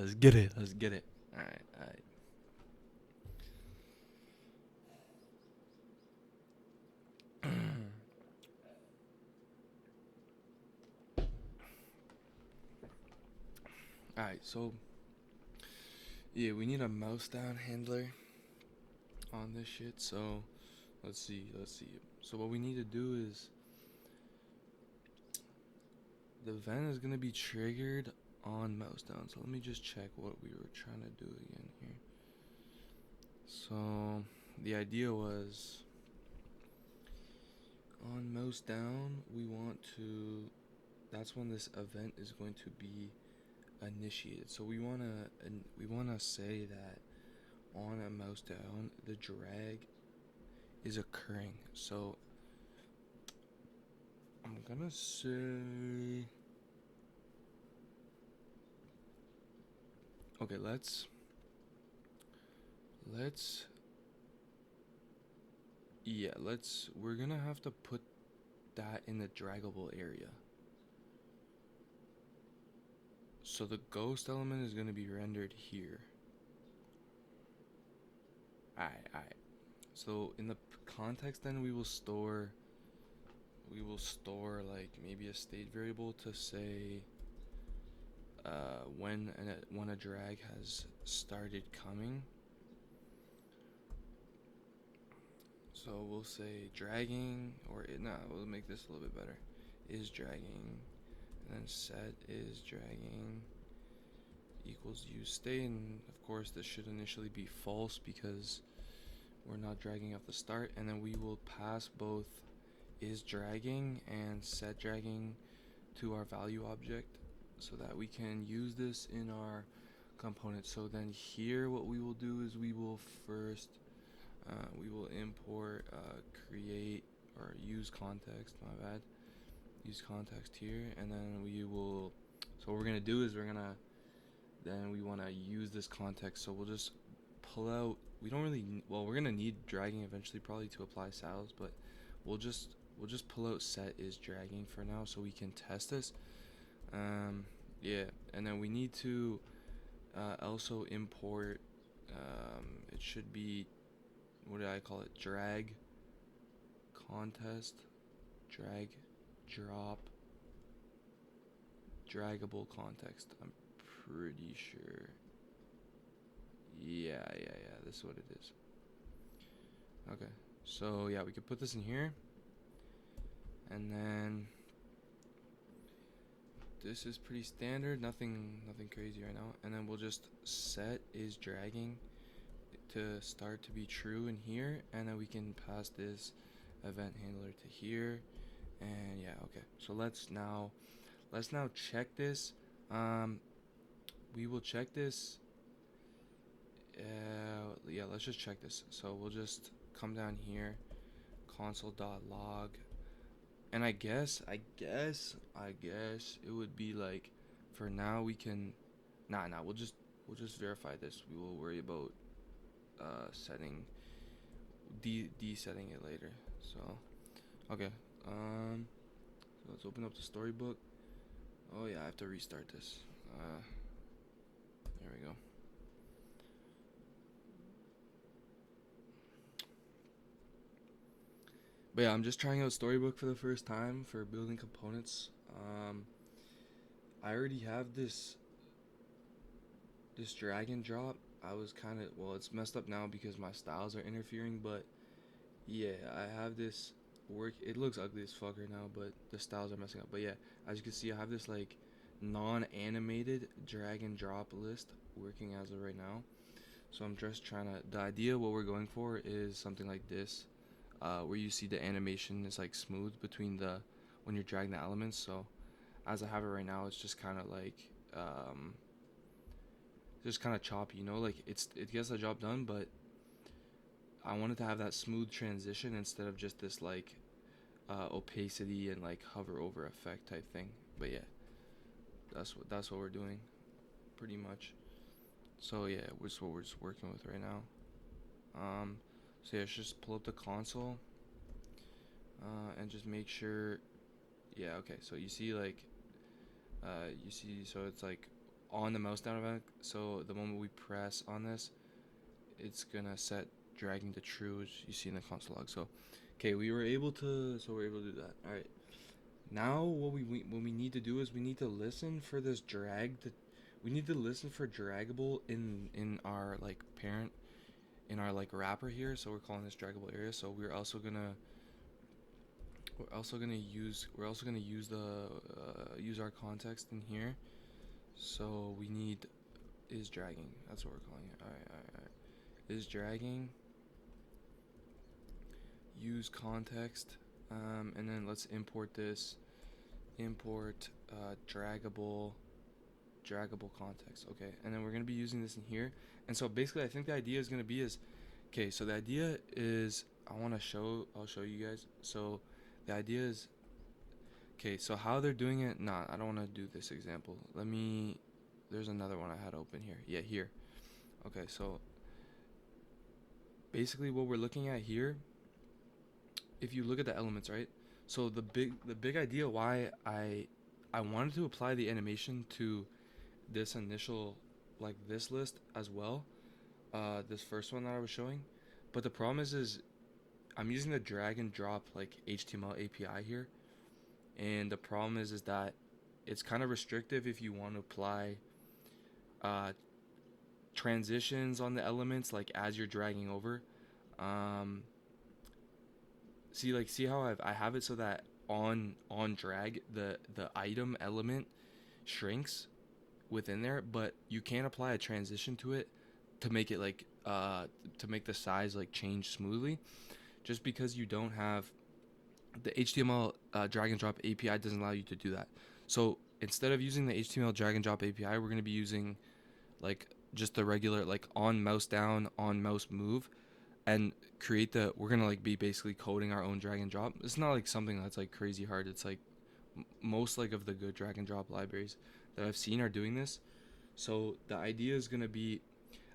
Let's get it. Let's get it. All right. All right. All right. So yeah, we need a mouse down handler on this shit. So let's see. Let's see. So what we need to do is the event is gonna be triggered on mouse down. So let me just check what we were trying to do again here. So the idea was on mouse down. We want to. That's when this event is going to be initiated. So we wanna say that on a mouse down, the drag is occurring. So I'm gonna say, okay, let's yeah, we're gonna have to put that in the draggable area. So the ghost element is gonna be rendered here. Alright. So in the context, then we will store like maybe a state variable to say when a drag has started coming. So we'll say dragging, or we'll make this a little bit better. Is dragging, and then set is dragging equals use state, and of course this should initially be false because we're not dragging off the start, and then we will pass both is dragging and set dragging to our value object so that we can use this in our component. So then here what we will do is we will import create or use context, my bad, use context here, and then so what we're gonna do is we want to use this context, so we'll just pull out, we don't really, well, we're gonna need dragging eventually probably to apply saddles, but we'll just pull out set is dragging for now so we can test this. Yeah, and then we need to also import, it should be, what do I call it? Drag contest, drag drop, draggable context. I'm pretty sure. Yeah. This is what it is. Okay. So yeah, we could put this in here, and then this is pretty standard. Nothing crazy right now. And then we'll just set is dragging to start to be true in here, and then we can pass this event handler to here, and yeah, okay. So let's now check this. Um, we will check this. Yeah, let's just check this. So we'll just come down here, console.log, and I guess it would be like, for now we can, nah. We'll just verify this. We will worry about setting desetting it later. So okay, so let's open up the storybook. Oh yeah, I have to restart this. There we go. But yeah, I'm just trying out Storybook for the first time for building components. I already have this drag and drop. I was kind of, well, it's messed up now because my styles are interfering, but yeah, I have this work. It looks ugly as fuck right now, but the styles are messing up. But yeah, as you can see, I have this like non-animated drag and drop list working as of right now. So I'm just trying to. The idea, what we're going for, is something like this, where you see the animation is like smooth between the when you're dragging the elements. So as I have it right now, it's just kind of like just kind of choppy, like it gets the job done, but I wanted to have that smooth transition instead of just this like opacity and like hover over effect type thing. But yeah, that's what we're doing, pretty much. So yeah, it's what we're just working with right now. Um, so yeah, just pull up the console and just make sure. Yeah, okay. So you see so it's like on the mouse down event. So the moment we press on this, it's gonna set dragging to true, which you see in the console log. So, okay, we're able to do that. All right. Now what we need to do is we need to listen for this drag to, we need to listen for draggable in our like parent, in our like wrapper here. So we're calling this draggable area. So we're also gonna use the use our context in here. So we need is dragging. That's what we're calling it. All right. Is dragging. Use context, and then let's import this. Import draggable context. Okay, and then we're gonna be using this in here. And so basically, I think the idea is gonna be is, okay. So the idea is I'll show you guys. So the idea is, okay. So how they're doing it? Nah, I don't want to do this example. There's another one I had open here. Yeah, here. Okay, so basically what we're looking at here, if you look at the elements, right? So the big idea why I wanted to apply the animation to this initial, like this list as well, this first one that I was showing, but the problem is I'm using the drag and drop like HTML API here, and the problem is that it's kind of restrictive if you want to apply transitions on the elements like as you're dragging over. See how I have it so that on drag the item element shrinks within there, but you can't apply a transition to it to make it like to make the size like change smoothly, just because you don't have the HTML drag and drop API doesn't allow you to do that. So instead of using the HTML drag and drop API, we're going to be using like just the regular like on mouse down, on mouse move, and we're gonna like be basically coding our own drag and drop. It's not like something that's like crazy hard. It's like most like of the good drag and drop libraries that I've seen are doing this. So the idea is gonna be,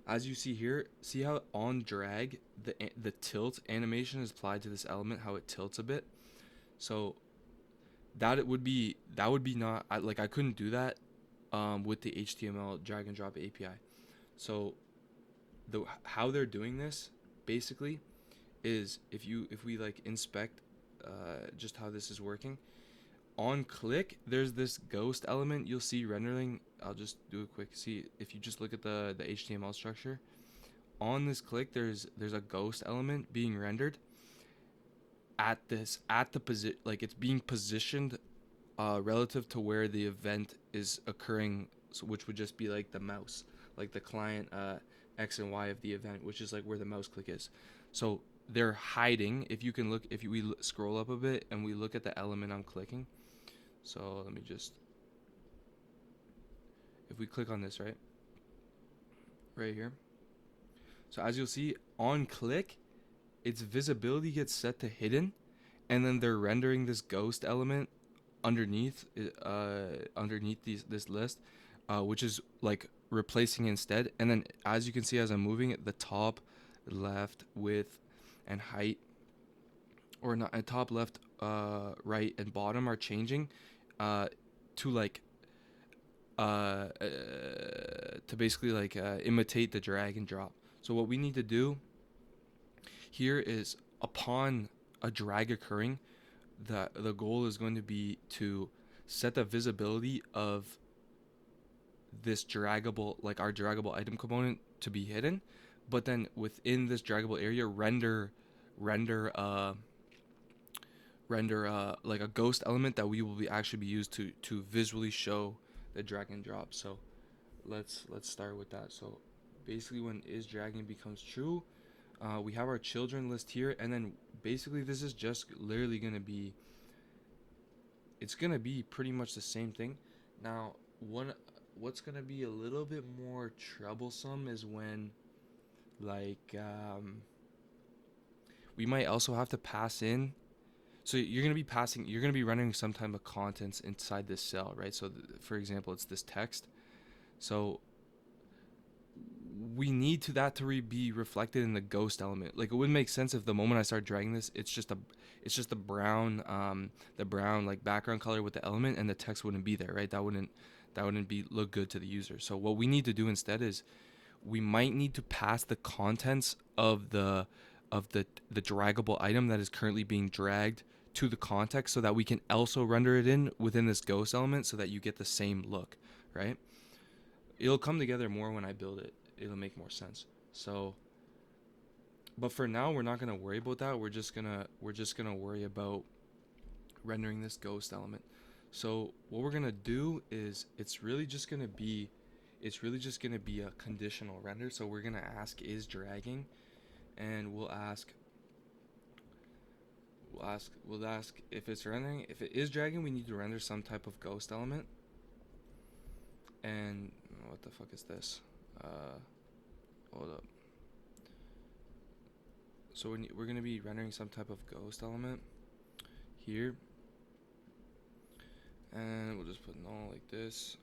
as you see here, see how on drag the tilt animation is applied to this element, how it tilts a bit. So that would be not I couldn't do that with the HTML drag and drop API. So how they're doing this basically is if we like inspect just how this is working, on click there's this ghost element you'll see rendering. I'll just do a quick see. If you just look at the HTML structure, on this click there's a ghost element being rendered at the position, like it's being positioned relative to where the event is occurring, so which would just be like the mouse, like the client X and Y of the event, which is like where the mouse click is. So they're hiding. If you can look, we scroll up a bit and we look at the element I'm clicking. So let me just, if we click on this right here. So as you'll see, on click, its visibility gets set to hidden, and then they're rendering this ghost element underneath this list, which is like replacing instead. And then as you can see, as I'm moving it, the top, left, width, and height, or not, top, left, right, and bottom are changing to like to basically like imitate the drag and drop. So what we need to do here is, upon a drag occurring, the goal is going to be to set the visibility of this draggable, like our draggable item component, to be hidden, but then within this draggable area render like a ghost element that we will actually be used to visually show the drag and drop. So let's start with that. So basically, when is dragging becomes true, we have our children list here, and then basically this is just literally gonna be, it's gonna be pretty much the same thing. Now what's gonna be a little bit more troublesome is when like we might also have to pass in, so you're going to be rendering some type of contents inside this cell, right? So for example, it's this text. So we need that to be reflected in the ghost element. Like, it wouldn't make sense if the moment I start dragging this, it's just the brown like background color with the element, and the text wouldn't be there, right? that wouldn't be look good to the user. So what we need to do instead is we might need to pass the contents of the draggable item that is currently being dragged to the context so that we can also render it in within this ghost element so that you get the same look, right? It'll come together more when I build it. It'll make more sense. So, but for now, we're not gonna worry about that. We're just gonna worry about rendering this ghost element. So what we're gonna do is it's really just gonna be a conditional render. So we're gonna ask is dragging, and we'll ask if it's rendering. If it is dragging, we need to render some type of ghost element. And what the fuck is this? Hold up. So we're gonna be rendering some type of ghost element here, and we'll just put null like this.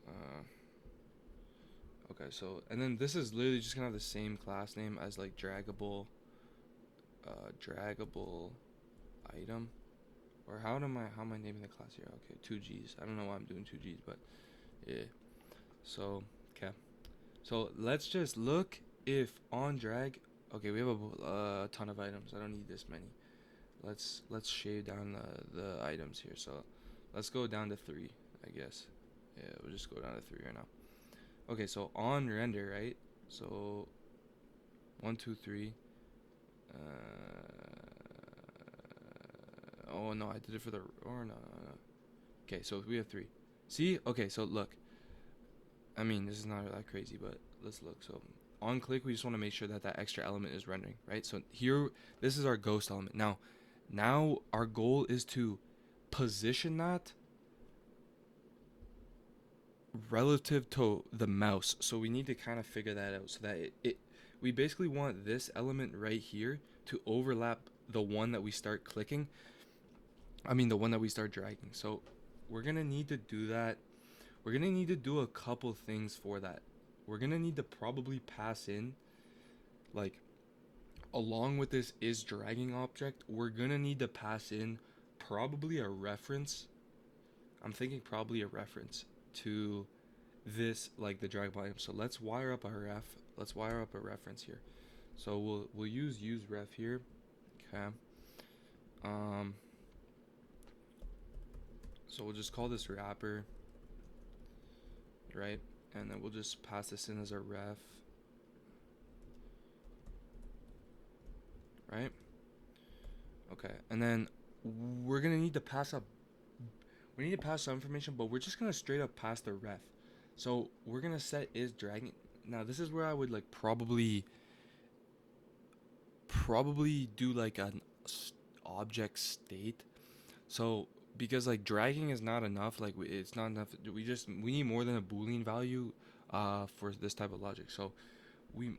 Okay, so and then this is literally just gonna have the same class name as like draggable item, or how am I naming the class here? Okay, 2Gs. I don't know why I'm doing 2Gs, but yeah. So okay, so let's just look if on drag. Okay, we have a ton of items. I don't need this many. Let's shave down the items here. So let's go down to 3, I guess. Yeah, we'll just go down to 3 right now. Okay, so on render, right? So 1, 2, 3. Oh no, I did it for the no. Okay, so we have 3. See? Okay, so look. I mean, this is not that crazy, but let's look. So on click, we just want to make sure that that extra element is rendering, right? So here, this is our ghost element. Now our goal is to position that relative to the mouse. So we need to kind of figure that out so that we basically want this element right here to overlap the one that we start clicking. I mean, the one that we start dragging. So we're going to need to do that. We're going to need to do a couple things for that. We're going to need to probably pass in, like, along with this is dragging object, we're going to need to pass in probably a reference. I'm thinking probably a reference to this, like the drag item. So let's wire up a ref. Let's wire up a reference here. So we'll use ref here. Okay. So we'll just call this wrapper, right? And then we'll just pass this in as a ref, right? Okay, and then we're gonna need to pass up. We need to pass some information, but we're just gonna straight up pass the ref. So we're gonna set is dragging. Now this is where I would like probably do like an object state. So because like dragging is not enough, like it's not enough. We need more than a Boolean value for this type of logic. So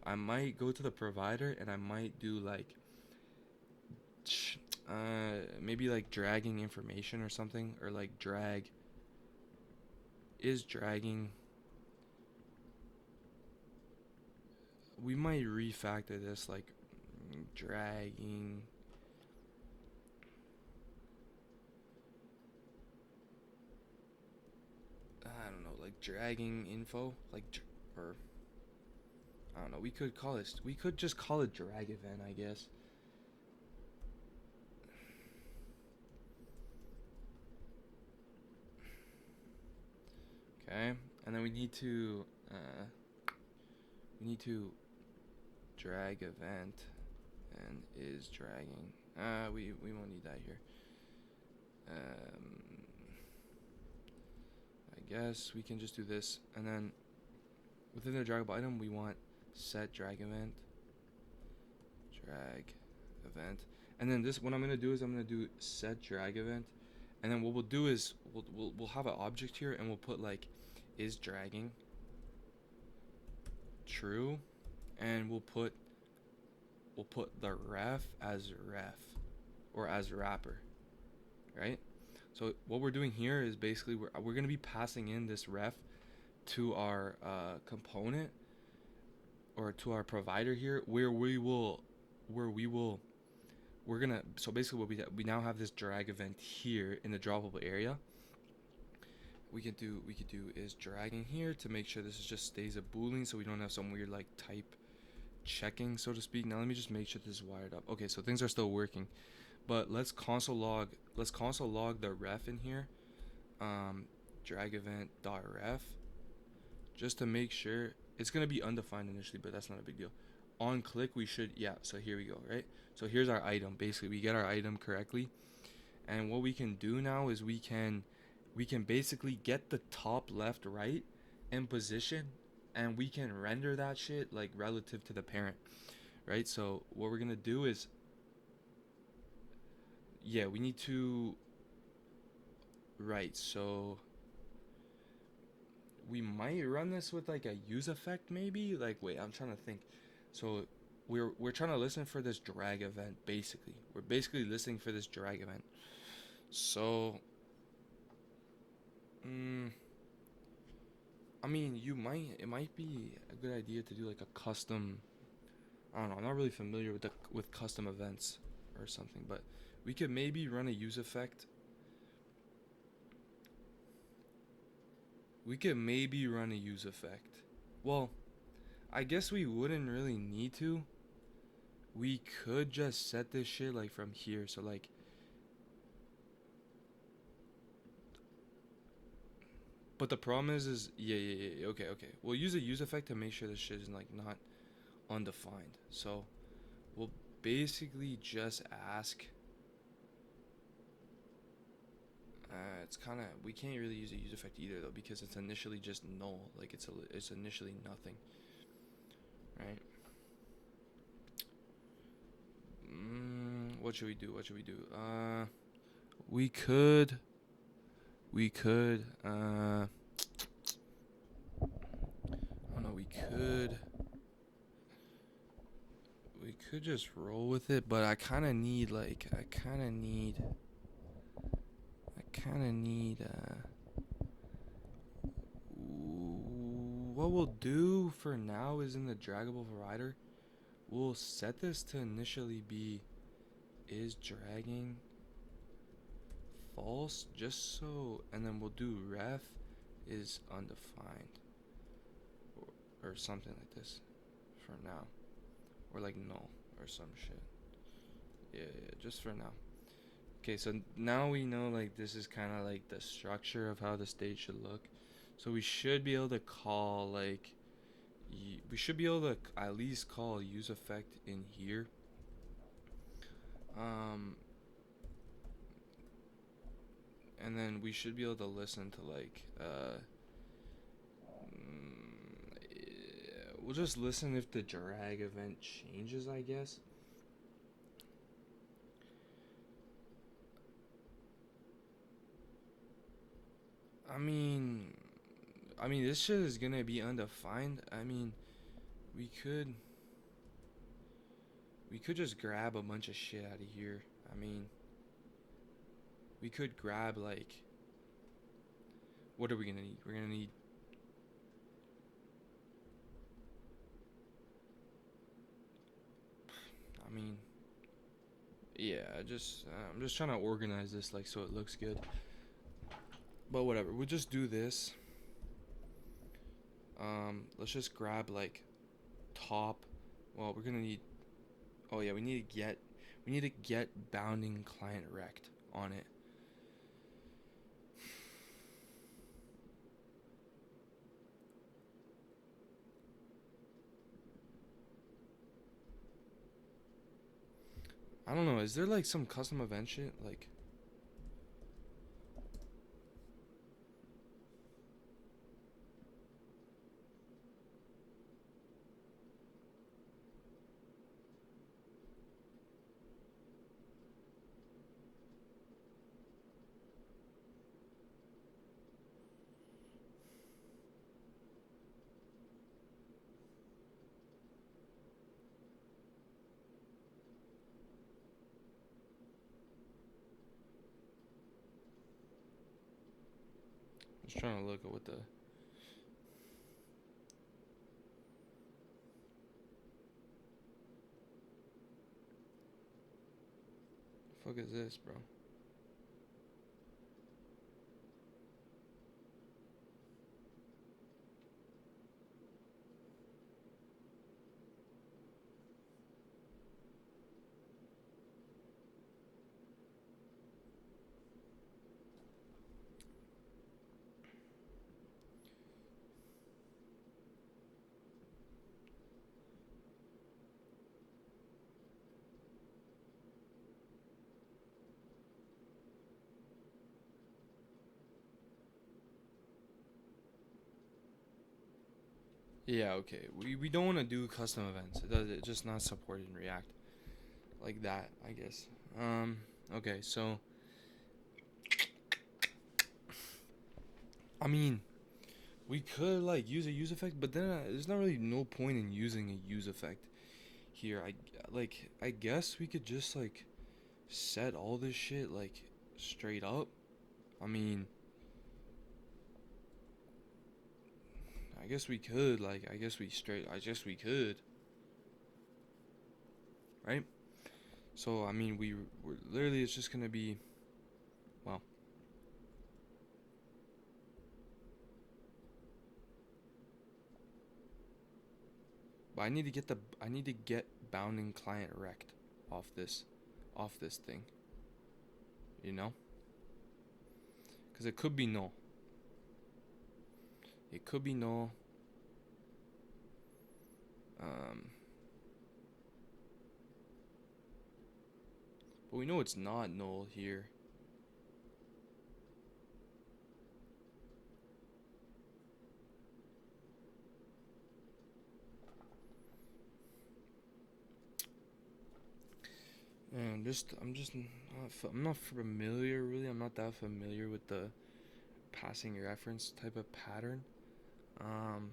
I might go to the provider and I might do like maybe like dragging information or something, or like drag is dragging. We might refactor this like dragging. I don't know, like dragging info, like or I don't know. We could just call it drag event, I guess. Okay, and then we need to drag event and is dragging. We won't need that here. I guess we can just do this, and then within the draggable item we want set drag event, and then this, what I'm gonna do is I'm gonna do set drag event, and then what we'll do is we'll have an object here, and we'll put like is dragging true, and we'll put the ref as ref or as wrapper, right? So what we're doing here is basically we're going to be passing in this ref to our component, or to our provider here, we're gonna, so basically what we now have this drag event here in the droppable area, we could do is dragging here to make sure this just stays a boolean, so we don't have some weird like type checking, so to speak. Now let me just make sure this is wired up. Okay, so things are still working, but let's console log the ref in here, drag event dot ref, just to make sure. It's gonna be undefined initially, but that's not a big deal. On click we should, yeah, so here we go, right? So here's our item. Basically we get our item correctly, and what we can do now is we can basically get the top left right in position, and we can render that shit like relative to the parent, right? So what we're gonna do is, yeah, we need to, right, so we might run this with like a use effect maybe. Like, wait, I'm trying to think. So we're trying to listen for this drag event. Basically we're basically listening for this drag event. So I mean, it might be a good idea to do like a custom. I don't know, I'm not really familiar with custom events or something, but we could maybe run a use effect. We could maybe run a use effect. Well, I guess we wouldn't really need to. We could just set this shit like from here. So like, but the problem is yeah. Okay. We'll use a use effect to make sure this shit is like not undefined. So we'll basically just ask. It's kind of, we can't really use a use effect either though, because it's initially just null. Like it's initially nothing, right? What should we do? We could. I don't know. We could just roll with it, but I kind of need like, what we'll do for now is in the draggable provider, we'll set this to initially be is dragging false, just so, and then we'll do ref is undefined, or something like this for now, or like null or some shit. Yeah, just for now. Okay, so now we know like this is kind of like the structure of how the stage should look. So we should be able to call like, we should be able to at least call use effect in here. And then we should be able to listen to like, we'll just listen if the drag event changes, I guess. I mean, this shit is gonna be undefined. I mean, we could just grab a bunch of shit out of here. I mean, we could grab like, what are we gonna need? We're gonna need, I mean, yeah, I'm just trying to organize this like so it looks good. But whatever, we'll just do this. Let's just grab like top. Well, we're gonna need. Oh yeah, we need to get bounding client rect on it. I don't know. Is there like some custom event shit like? I was trying to look at what the. Fuck is this, bro? Yeah, okay. We don't want to do custom events. It's just not supported in React like that, I guess. Um, okay, so I mean, we could like use a use effect, but then there's not really no point in using a use effect here. I guess we could just like set all this shit like straight up. I mean, I guess we could like I guess we could, right? So I mean, we're literally it's just gonna be well. But I need to get bounding client rect off this thing, you know? Cuz it could be null. It could be null. Um but we know it's not null here. And I'm not familiar really. I'm not that familiar with the passing reference type of pattern. Um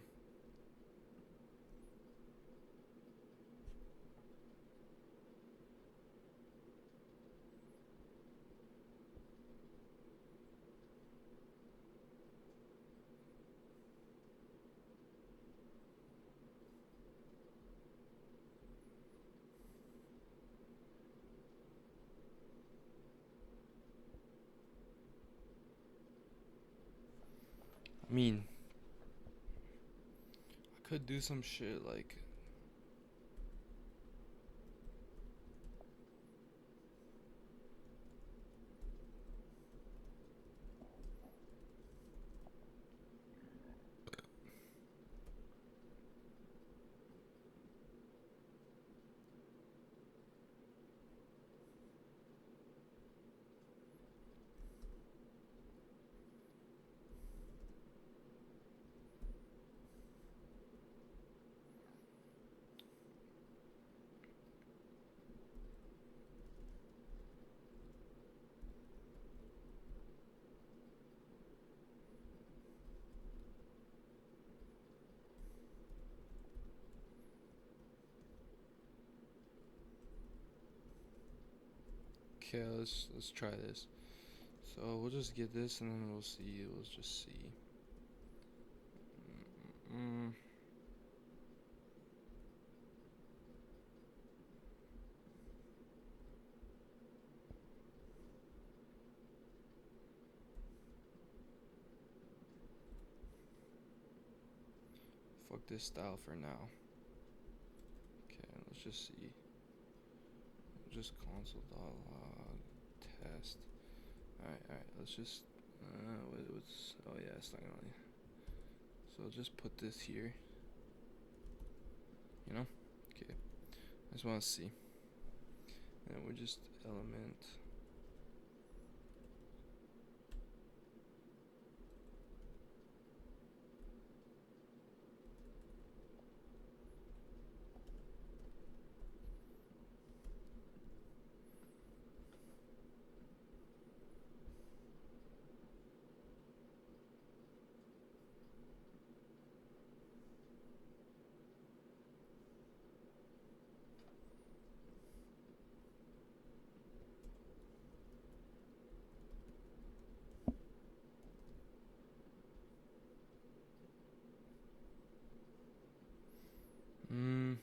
I mean, I could do some shit like okay, let's try this. So we'll just get this and then we'll see. We'll just see. Mm, fuck this style for now. Okay, let's just see. Just console.log test. Alright. Let's just. What's. Oh, yeah, it's not gonna. So I'll just put this here. You know? Okay. I just want to see. And we'll just element. Mm.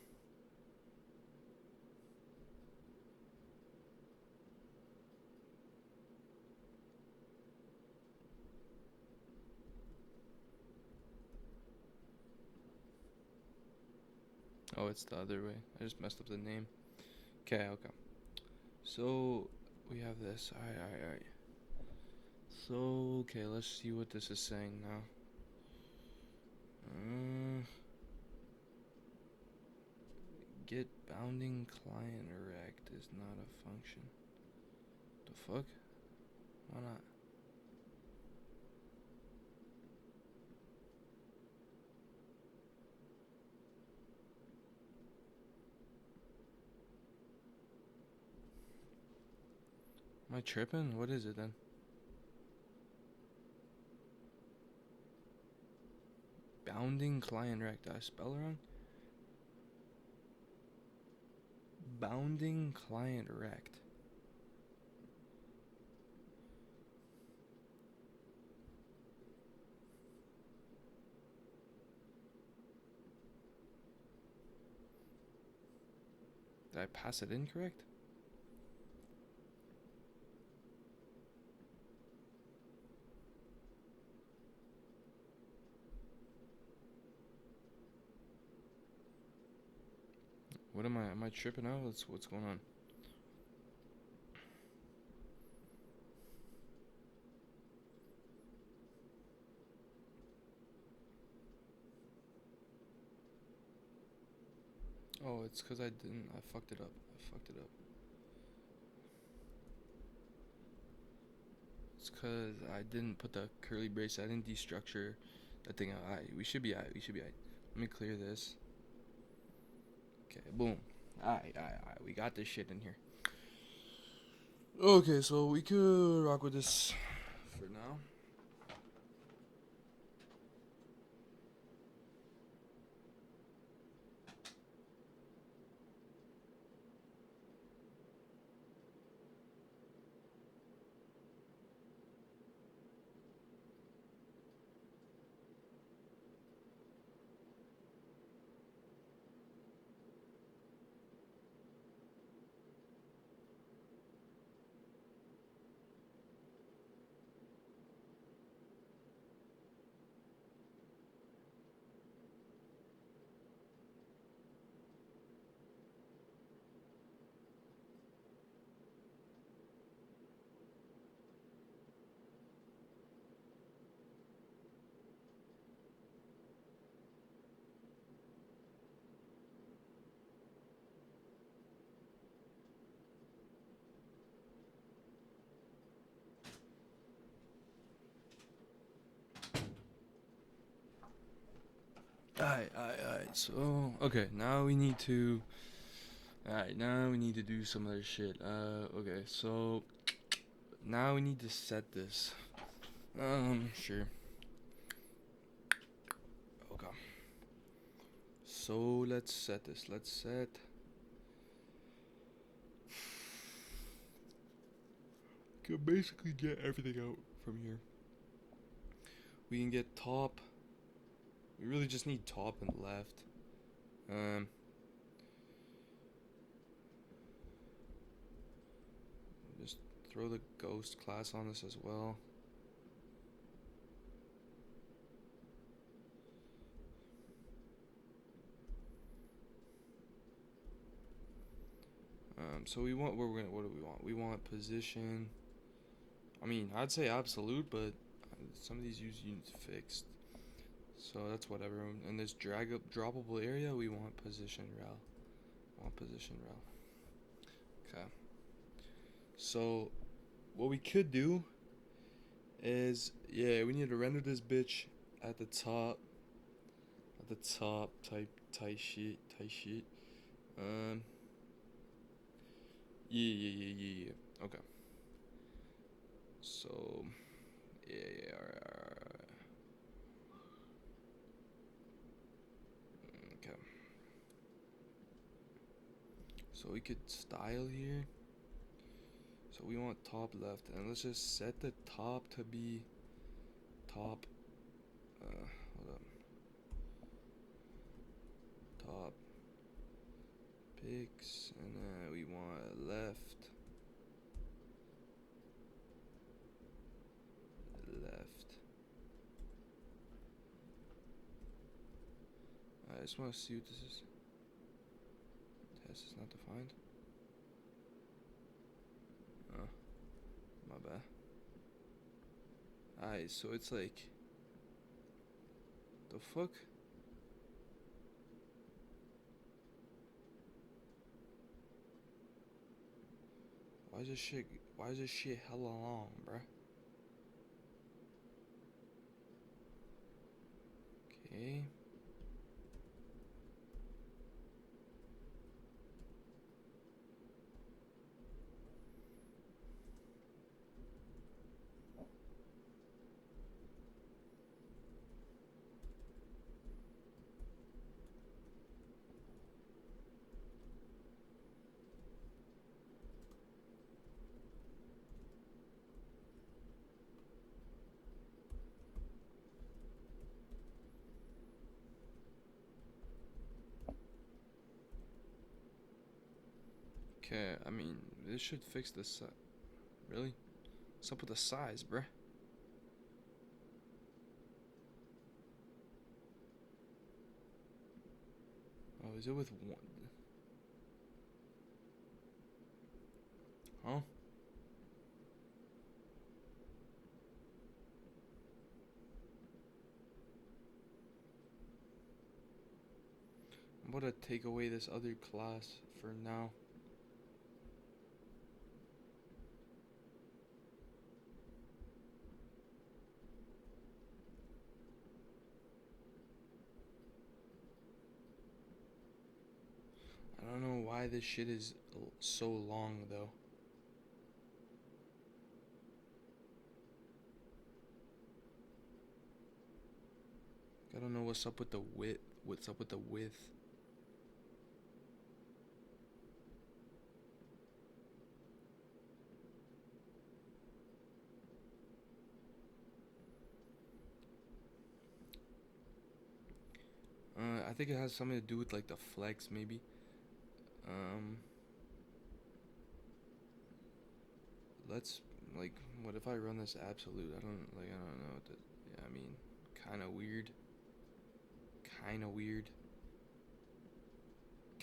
Oh, it's the other way. I just messed up the name. Okay. So we have this. Alright. So, okay, let's see what this is saying now. Get bounding client erect is not a function. The fuck? Why not? I tripping? What is it then? Bounding client rect. Did I spell it wrong? Bounding client rect. Did I pass it incorrect? What am I tripping out? What's going on? Oh, it's because I fucked it up. It's because I didn't put the curly brace. I didn't destructure that thing out. Alright, we should be alright. Let me clear this. Okay, boom. Alright. We got this shit in here. Okay, so we could rock with this for now. Alright. So, okay, now we need to. Alright, now we need to do some other shit. Okay, so. Now we need to set this. Sure. Okay. So, let's set this. Can basically get everything out from here. We can get top. We really just need top and left. Just throw the ghost class on this as well. So we want what do we want? We want position. I mean, I'd say absolute, but some of these use units fixed. So that's whatever. In this drag up droppable area, we want position rel. Okay. So what we could do is, yeah, we need to render this bitch at the top. Type tight sheet. Yeah. Okay. So yeah, alright. Okay. So we could style here. So we want top left, and let's just set the top to be top. Hold up. Top picks, and then we want left. I just want to see what this is. Test is not defined. Oh, my bad. Alright, so it's like, the fuck? Why is this shit hella long, bruh? Okay. Okay, I mean, this should fix this. Really? What's up with the size, bruh? Oh, is it with one? Huh? I'm about to take away this other class for now. I don't know why this shit is so long though. I don't know what's up with the width. What's up with the width? I think it has something to do with like the flex maybe. Um, let's like, what if I run this absolute? I don't know what the, yeah, I mean, kind of weird. Kind of weird.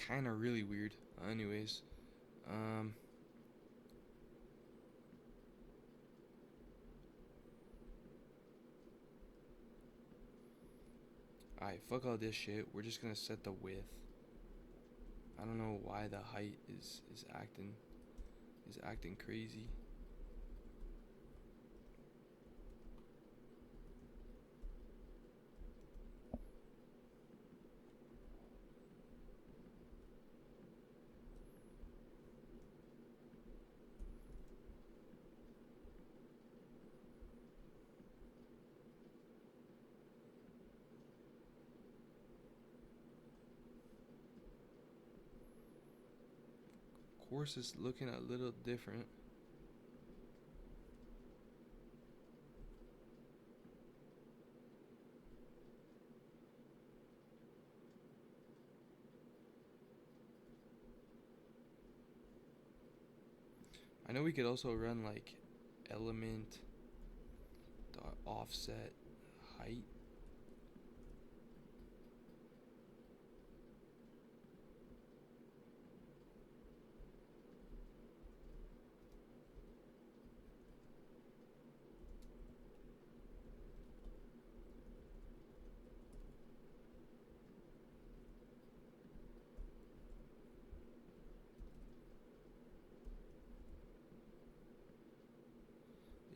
Kind of really weird. Anyways, um, alright, fuck all this shit. We're just gonna set the width. I don't know why the height is acting crazy. Course is looking a little different. I know we could also run like element dot offset height.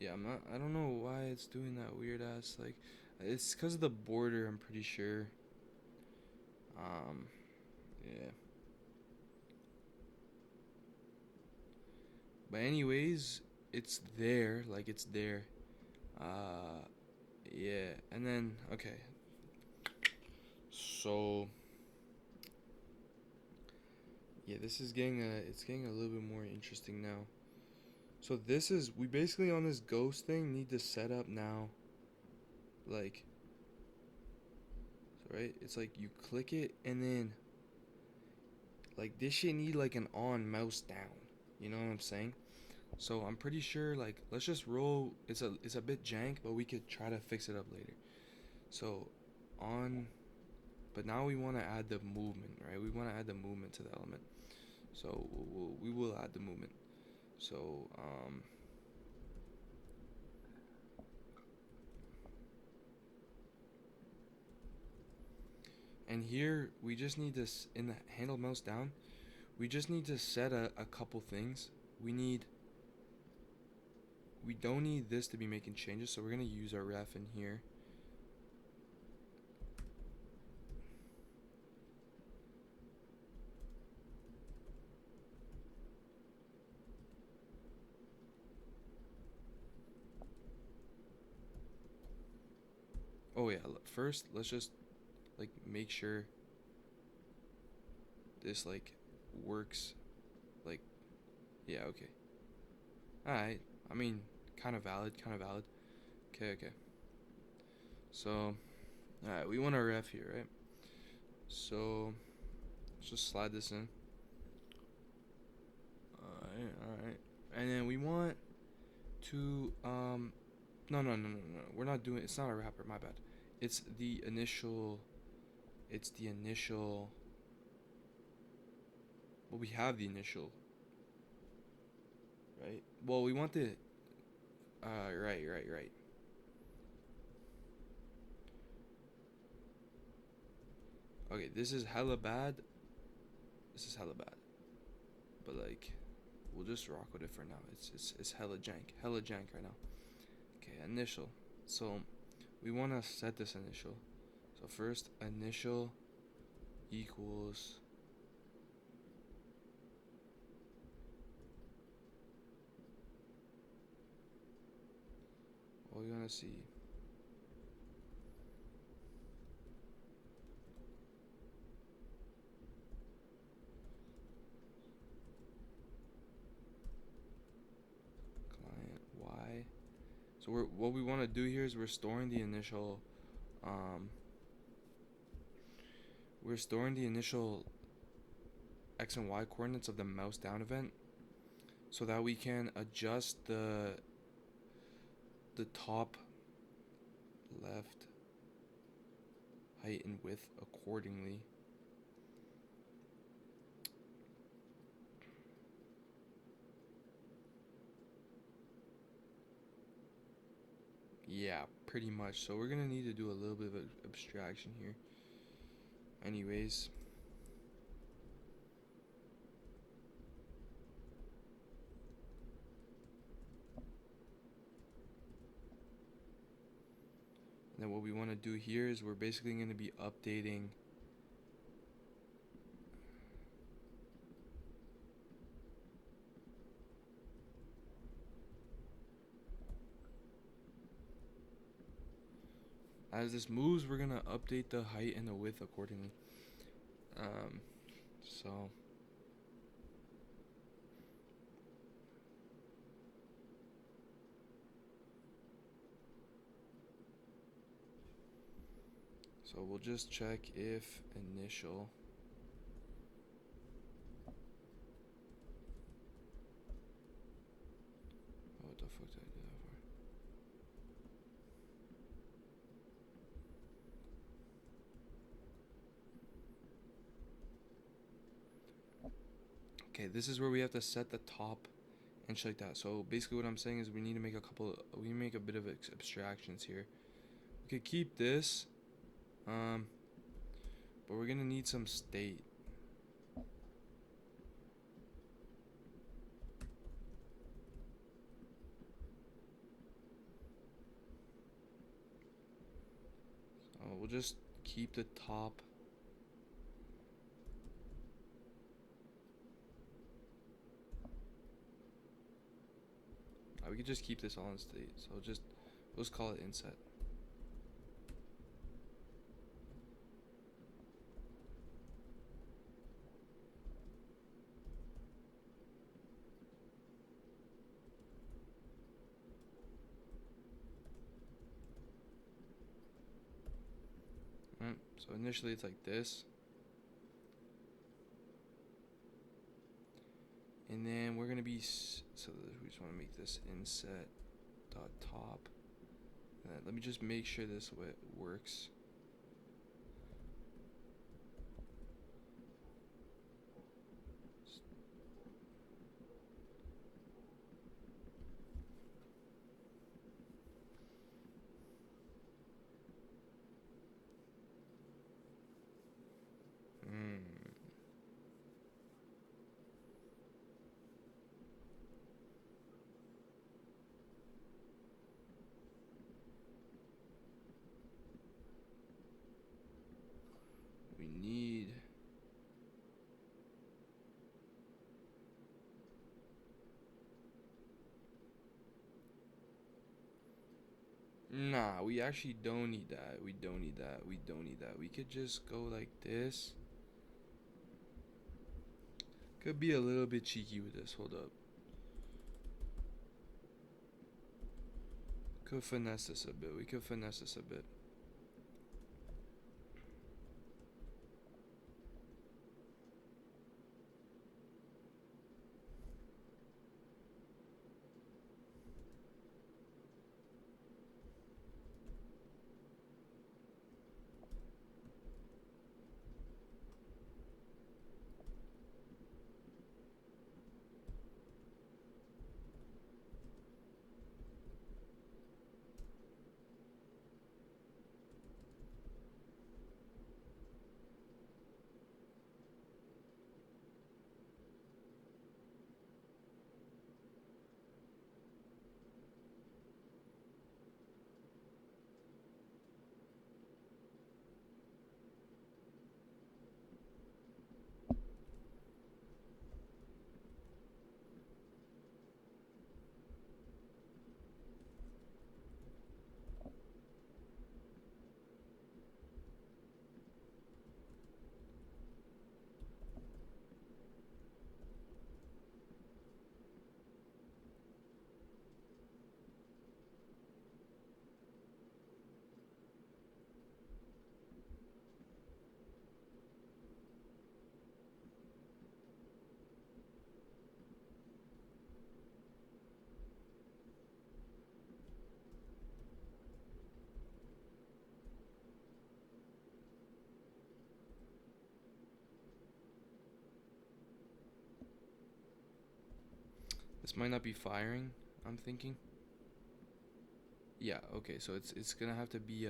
Yeah, I don't know why it's doing that weird ass like. It's because of the border. I'm pretty sure. Um, yeah. But anyways, it's there. Like it's there. Uh, yeah. And then okay. So yeah, this is getting a little bit more interesting now. So this is we basically on this ghost thing need to set up now. Like, so right, it's like you click it and then like this shit need like an on mouse down. You know what I'm saying? So I'm pretty sure like let's just roll. It's a bit jank, but we could try to fix it up later. So on, but now we want to add the movement, right? We want to add the movement to the element. So we will add the movement. So and here we just need this in the handle mouse down. We just need to set a couple things. We don't need this to be making changes, so we're gonna use our ref in here. Oh yeah, first let's just like make sure this like works. Like, yeah, okay. Alright, I mean, kind of valid, kind of valid. Okay, okay. So, alright, we want a ref here, right? So, let's just slide this in. And then we want to no, we're not doing, it's not a wrapper, my bad. It's the initial, it's the initial, well, we have the initial, right? Well, we want the right. Okay, this is hella bad. This is hella bad. But like, we'll just rock with it for now. It's hella jank right now. Okay, initial. So we want to set this initial. So first initial equals what we want to see. Client y. So what we want to do here is we're storing the initial x and y coordinates of the mouse down event so that we can adjust the top left height and width accordingly. Yeah, pretty much. So we're gonna need to do a little bit of abstraction here. Anyways, and then what we want to do here is we're basically going to be updating as this moves. We're going to update the height and the width accordingly. So we'll just check if initial what the fuck did I do that for? Okay, this is where we have to set the top and shit like that. So basically what I'm saying is we need to make a bit of abstractions here. We could keep this, but we're gonna need some state. So we'll just keep the top. We could just keep this all in state. So let's call it inset. Right, so initially it's like this. And then we're gonna be, so we just want to make this inset dot top. And let me just make sure this works. We need nah, we actually don't need that. We don't need that. We could just go like this. Could be a little bit cheeky with this. Hold up. Could finesse this a bit. We could finesse this a bit. This might not be firing, I'm thinking. Yeah, okay, so it's gonna have to be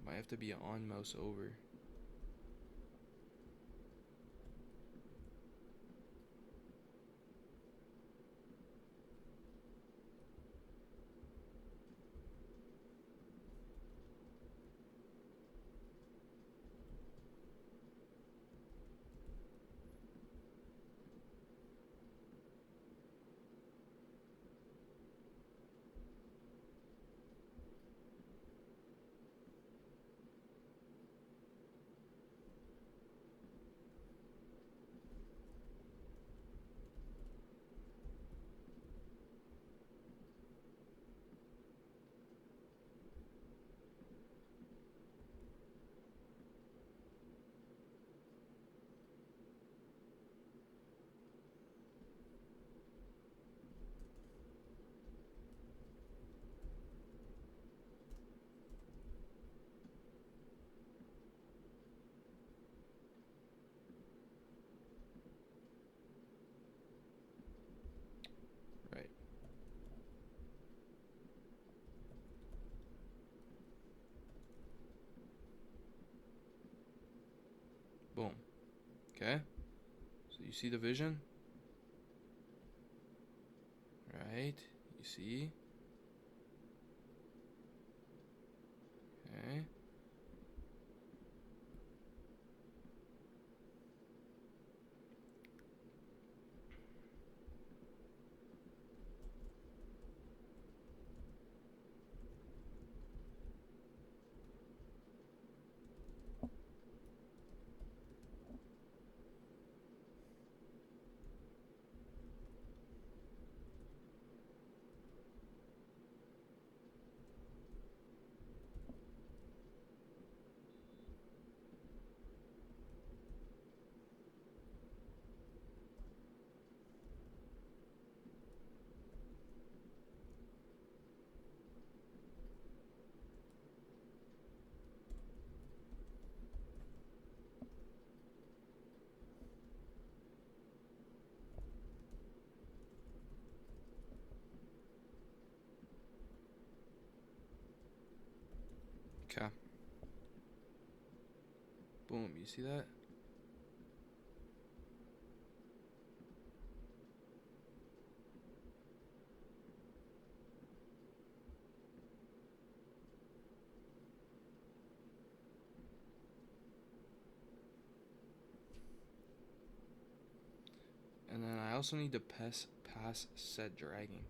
might have to be an on mouse over. Right. Boom. Okay. So you see the vision? Right. You see? Okay. Okay. Boom. You see that? And then I also need to pass set dragging.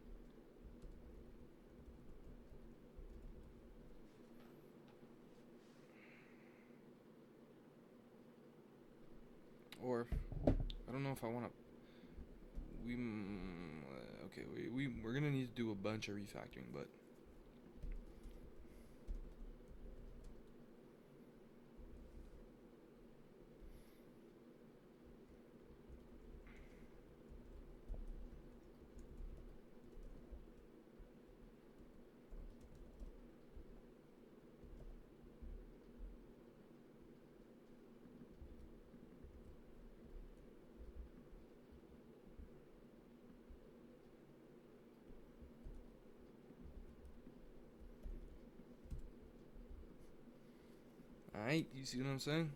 Or I don't know if I want to. Okay. We're gonna need to do a bunch of refactoring, but alright. You see what I'm saying?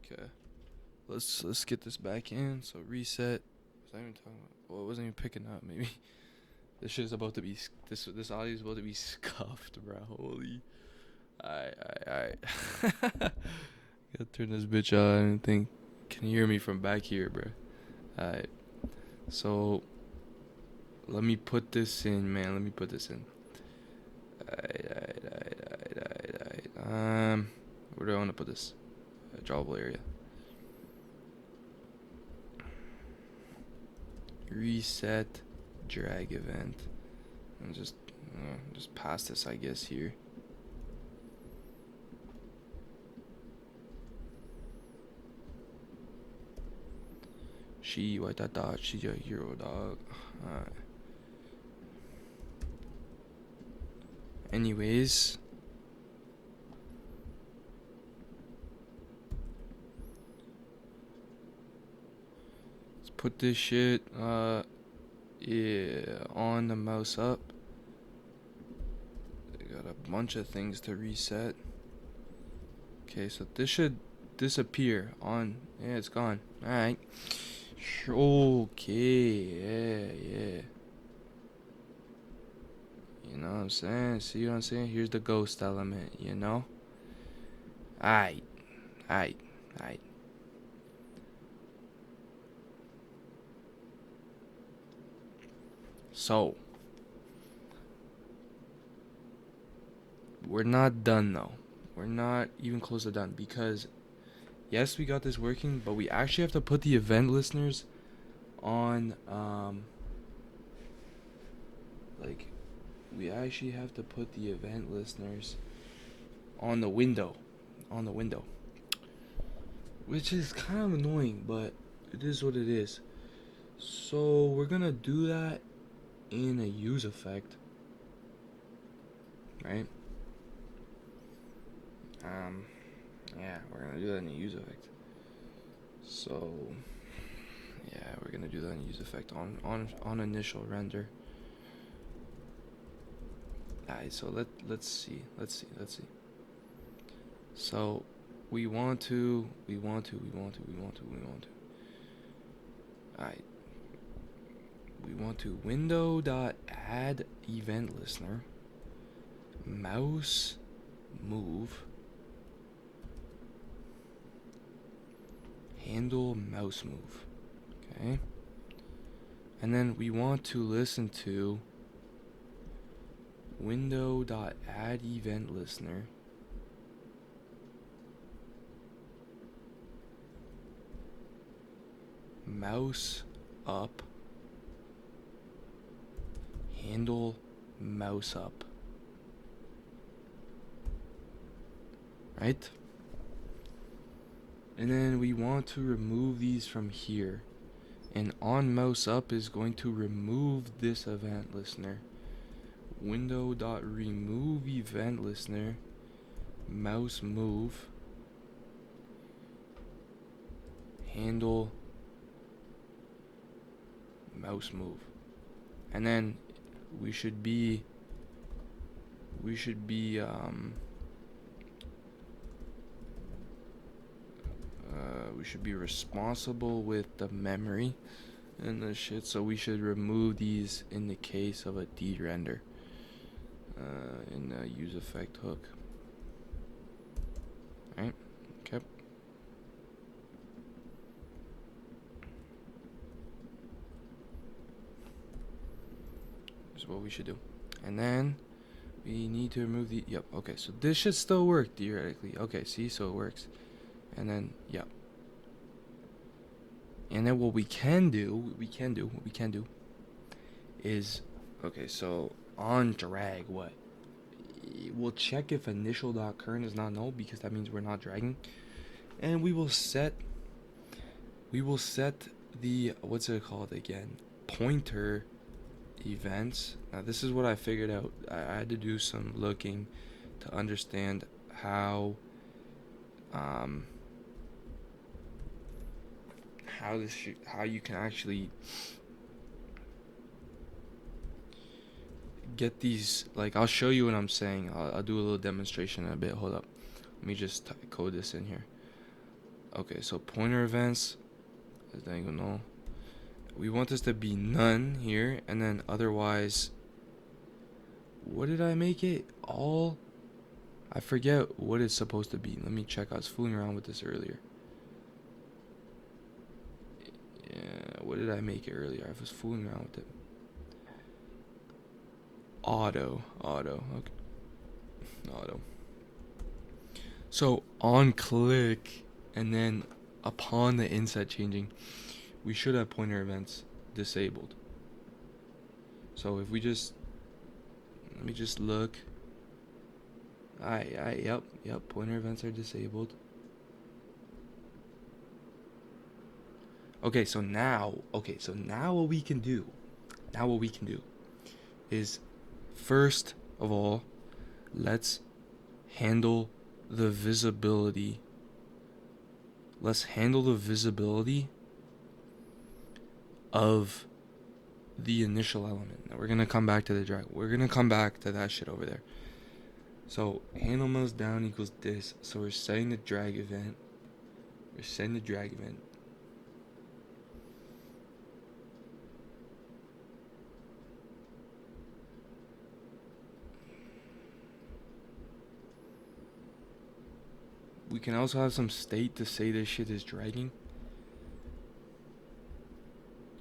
Okay. Let's get this back in. So reset. Was I even talking about? Well, it wasn't even picking up. Maybe this shit is about to be. This audio is about to be scuffed, bro. Holy. Alright. Gotta turn this bitch on and think. Can you hear me from back here, bro? Alright. So let me put this in, man. Let me put this in. Alright. Where do I want to put this? Drawable area. Reset drag event. And just pass this, I guess, here. She, white that dog, she's a hero, dog. Anyways. put this shit yeah, on the mouse up. I got a bunch of things to reset. Okay, so this should disappear on. Yeah, it's gone. Alright. Okay, yeah. You know what I'm saying? See what I'm saying? Here's the ghost element, you know? Alright. So, we're not done though. We're not even close to done because, yes, we got this working, but we actually have to put the event listeners on, like, we actually have to put the event listeners on the window. Which is kind of annoying, but it is what it is. So, we're gonna do that in a use effect, right? Yeah, we're gonna do that in a use effect. So, yeah, we're gonna do that in use effect on initial render. Alright, so let's see. So we want to. Alright. We want to window.add event listener. Mouse move. Handle mouse move. Okay. And then we want to listen to window.add event listener. Mouse up. Handle mouse up. Right? And then we want to remove these from here. And on mouse up is going to remove this event listener. Window.remove event listener. Mouse move. Handle mouse move. And then we should be responsible with the memory and the shit, so we should remove these in the case of a de-render in the use effect hook. Right? Okay. This is what we should do. And then we need to remove the, yep, okay, so this should still work theoretically. Okay, see, so it works. And then, yep. And then what we can do is, okay, so on drag, what? We'll check if initial.current is not null because that means we're not dragging. And we will set the, what's it called again? Pointer events. Now this is what I figured out. I had to do some looking to understand how how you can actually get these. Like, I'll show you what I'm saying. I'll do a little demonstration in a bit. Hold up, let me just code this in here. Okay, so pointer events, as I don't know, we want this to be none here, and then otherwise, what did I make it? All, I forget what it's supposed to be. Let me check. I was fooling around with this earlier. Yeah, what did I make it earlier? I was fooling around with it. Auto, okay. Auto. So on click, and then upon the inset changing, we should have pointer events disabled. So if we just, let me just look. Yep, pointer events are disabled. Okay, so now what we can do is, first of all, let's handle the visibility. of the initial element. Now we're gonna come back to the drag. We're gonna come back to that shit over there. So handle mouse down equals this. So we're setting the drag event. We're setting the drag event. We can also have some state to say this shit is dragging.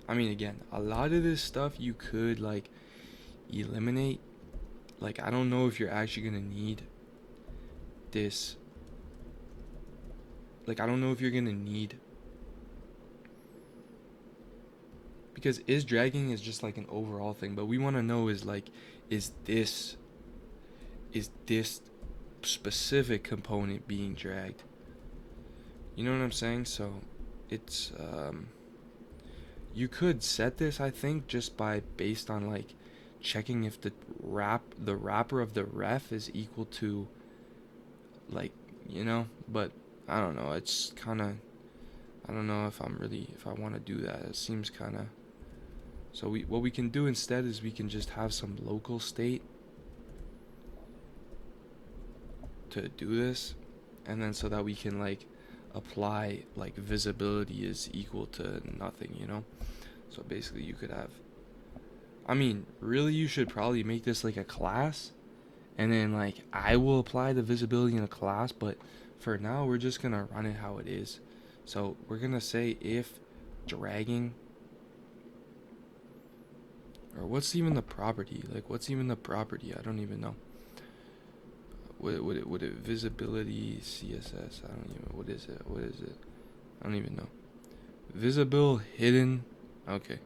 I mean, again, a lot of this stuff you could like eliminate. Like, I don't know if you're actually gonna need this. Like, I don't know if you're gonna need, because is dragging is just like an overall thing, but we want to know is like, is this specific component being dragged? You know what I'm saying? So it's you could set this, I think, just by based on like checking if the wrapper of the ref is equal to, like, you know. But I don't know, it's kind of, I don't know if I want to do that. It seems kind of, so what we can do instead is we can just have some local state to do this, and then so that we can like apply like visibility is equal to nothing, you know. So basically you could have, I mean, really you should probably make this like a class, and then like I will apply the visibility in a class, but for now we're just gonna run it how it is. So we're gonna say if dragging, or what's even the property, like what's even the property, I don't even know. Would it visibility CSS? I don't even, what is it? I don't even know. Visible, hidden, okay.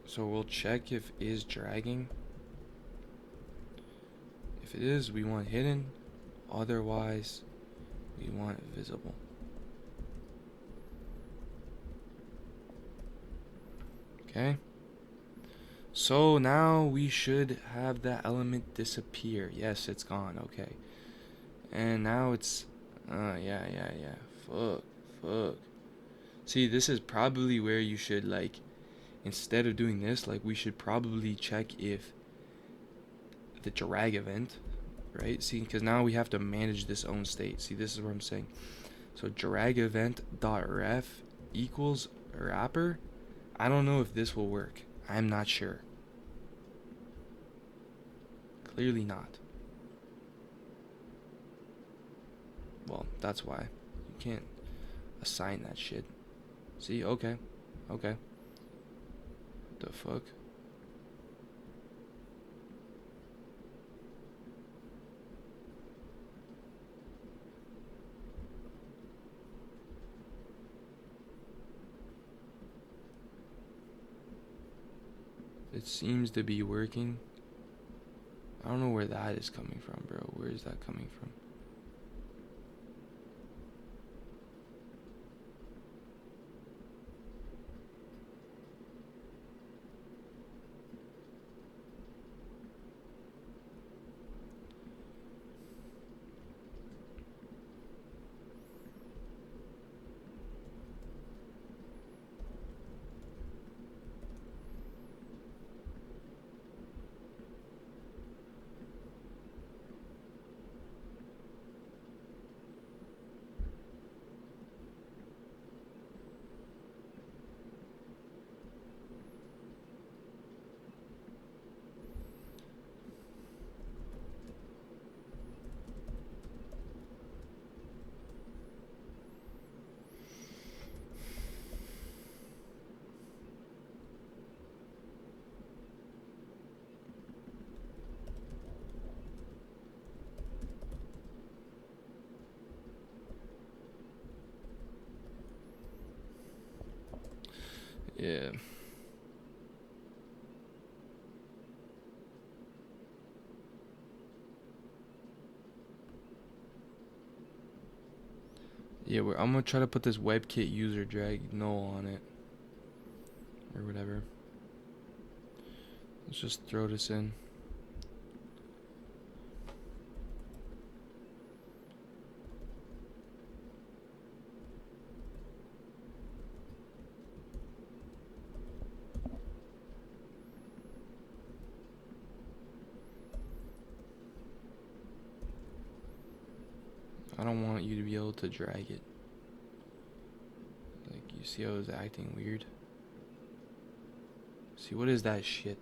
So we'll check if is dragging. If it is, we want hidden. Otherwise, we want visible. Okay. So now we should have that element disappear. Yes, it's gone. Okay. And now it's, yeah. Fuck. See, this is probably where you should, like, instead of doing this, like, we should probably check if the drag event, right? See, because now we have to manage this own state. See, this is what I'm saying. So drag event dot ref equals wrapper. I don't know if this will work. I'm not sure. Clearly not. Well, that's why you can't assign that shit. See, okay. The fuck? It seems to be working. I don't know where that is coming from, bro. Where is that coming from? Yeah. Yeah, I'm gonna try to put this WebKit user drag null on it. Or whatever. Let's just throw this in. I don't want you to be able to drag it. Like, you see how it's acting weird? See, what is that shit?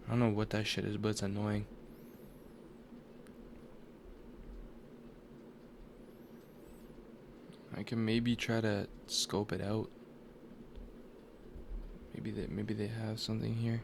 I don't know what that shit is, but it's annoying. I can maybe try to scope it out. Maybe they have something here.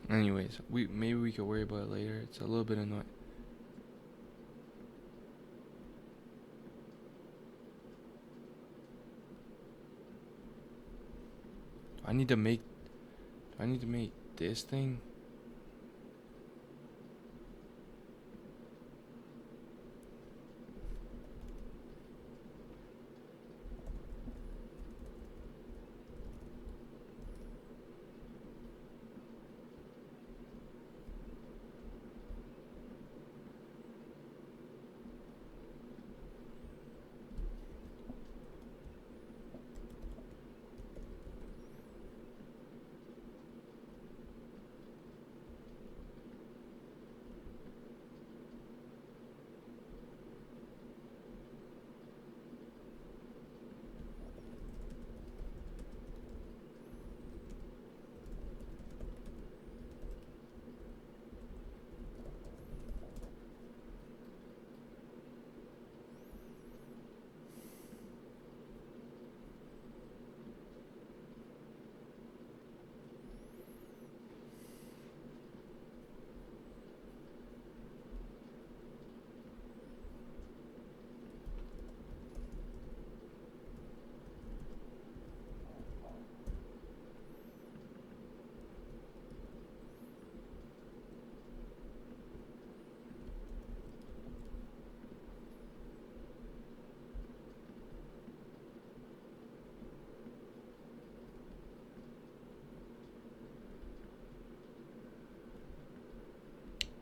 Anyways, maybe we could worry about it later. It's a little bit annoying. I need to make this thing.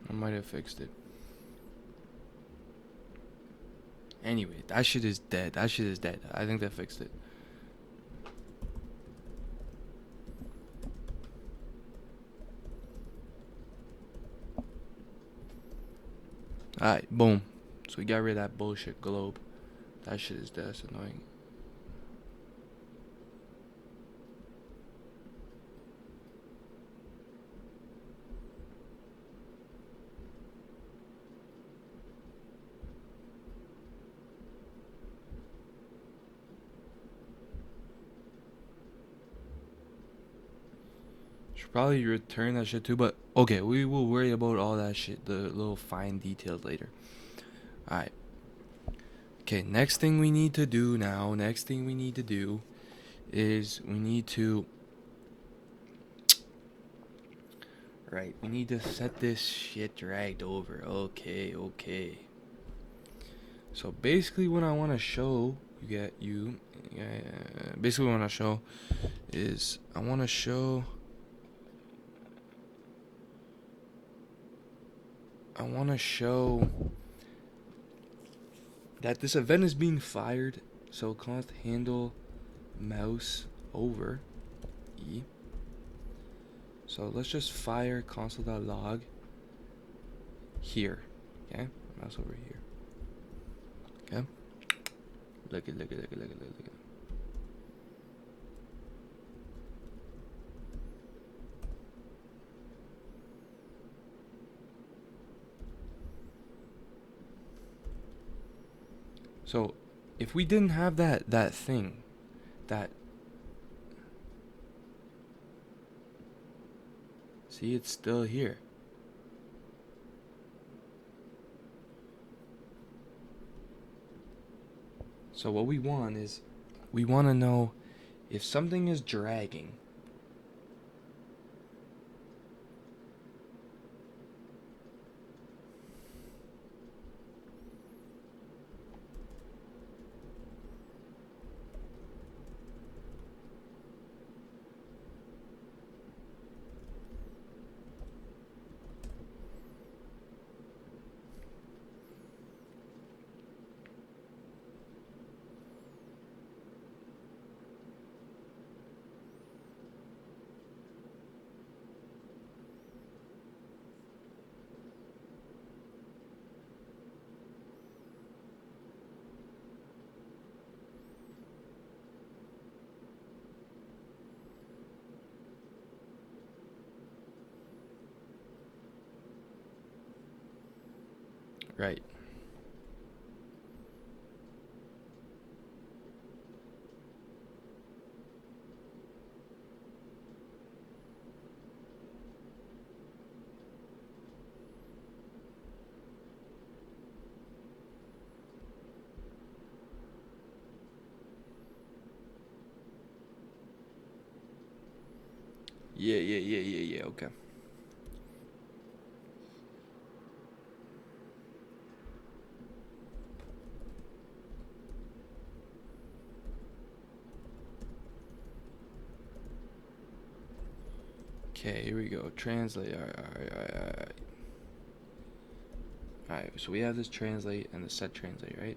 I might have fixed it. Anyway, that shit is dead. That shit is dead. I think that fixed it. Alright, boom. So we got rid of that bullshit globe. That shit is dead. That's annoying. Should probably return that shit too, but okay, we will worry about all that shit, the little fine details later. Alright. Okay, next thing we need to do is we need to we need to set this shit dragged over. Okay. So basically what I want to show basically what I want to show is I want to show that this event is being fired. So const handle mouse over E. So let's just fire console.log here. Okay, mouse over here. Okay. Look at, look at, look at, look at, look at. So, if we didn't have that thing, that, see, it's still here. So what we want is, we want to know if something is dragging. Right. Yeah, yeah, yeah, yeah, yeah. Okay. Okay, here we go. Translate. All right, all right, all right, all right. All right. So we have this translate and the set translate, right?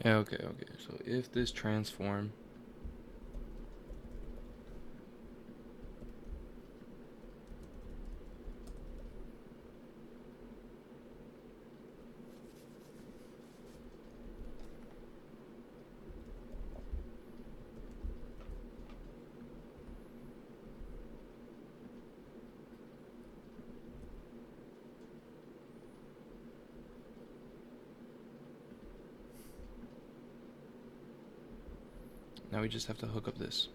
Yeah, okay, okay. So if this transform, now we just have to hook up this.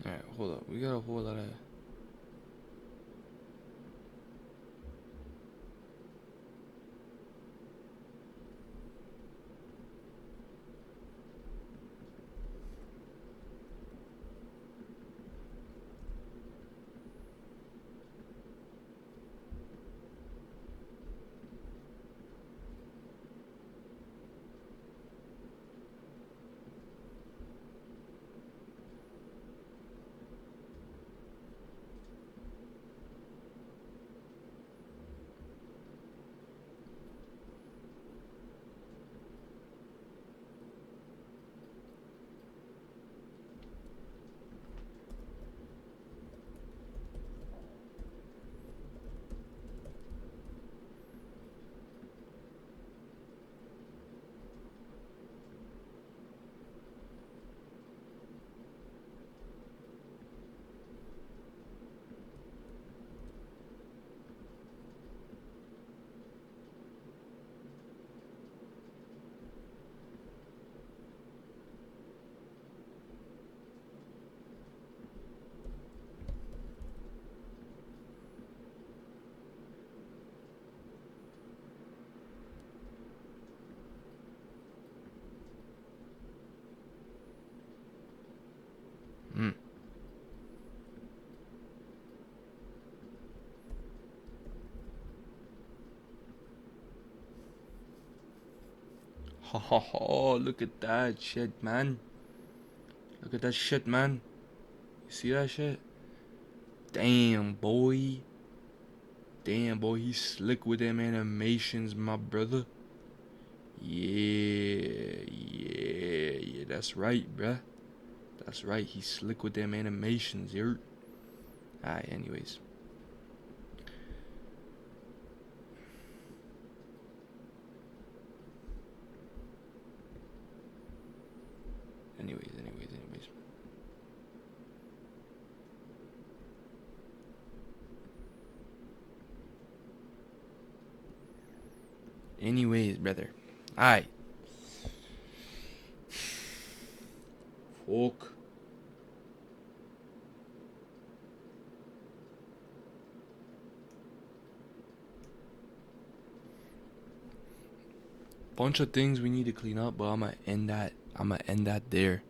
Alright, hold up. We got a whole lot of. Mm. Ha ha ha, look at that shit, man. Look at that shit, man. You see that shit? Damn, boy. Damn, boy, he's slick with them animations, my brother. Yeah, that's right, bruh. That's right, he's slick with them animations, here. Alright, anyways. Anyways. Anyways, brother. Alright. Fuck. Bunch of things we need to clean up, but I'ma end that there.